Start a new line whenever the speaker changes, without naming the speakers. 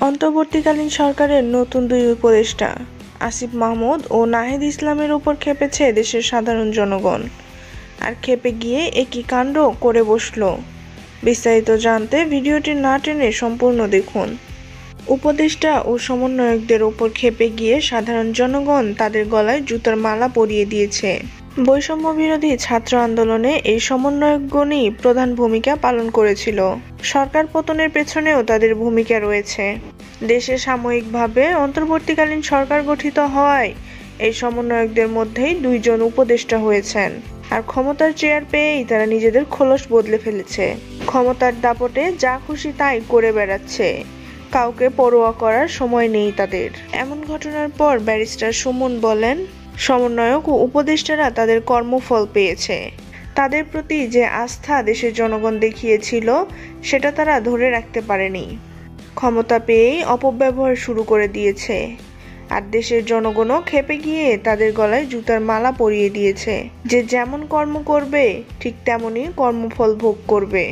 অন্তর্বর্তীকালীন সরকারের নতুন দুই উপদেষ্টা আসিফ মাহমুদ ও নাহিদ ইসলামের উপর খেপেছে দেশের সাধারণ জনগণ। আর খেপে গিয়ে একই কাণ্ড করে বসল। বিস্তারিত জানতে ভিডিওটি না টেনে সম্পূর্ণ দেখুন। উপদেষ্টা ও সমন্বয়কদের উপর খেপে গিয়ে সাধারণ জনগণ তাদের গলায় জুতার মালা পরিয়ে দিয়েছে। বৈষম্য বিরোধী ছাত্র আন্দোলনে এই সমন্বয়কগণই প্রধান ভূমিকা পালন করেছিল। সরকার পতনের পেছনেও তাদের ভূমিকা রয়েছে। দেশে সাময়িকভাবে অন্তর্বর্তীকালীন সরকার গঠিত হওয়ায় এই সমন্বয়কদের মধ্যেই দুইজন উপদেষ্টা হয়েছেন। আর ক্ষমতার চেয়ার পেয়েই তারা নিজেদের খোলস বদলে ফেলেছে। ক্ষমতার দাপটে যা খুশি তাই করে বেড়াচ্ছে। কাউকে পরোয়া করার সময় নেই তাদের। এমন ঘটনার পর ব্যারিস্টার সুমন বলেন, সমন্বয়ক ও উপদেষ্টারা তাদের কর্মফল পেয়েছে। তাদের প্রতি যে আস্থা দেশের জনগণ দেখিয়েছিল সেটা তারা ধরে রাখতে পারেনি। ক্ষমতা পেয়েই অপব্যবহার শুরু করে দিয়েছে। আর দেশের জনগণও খেপে গিয়ে তাদের গলায় জুতার মালা পরিয়ে দিয়েছে যে যেমন কর্ম করবে ঠিক তেমনই কর্মফল ভোগ করবে।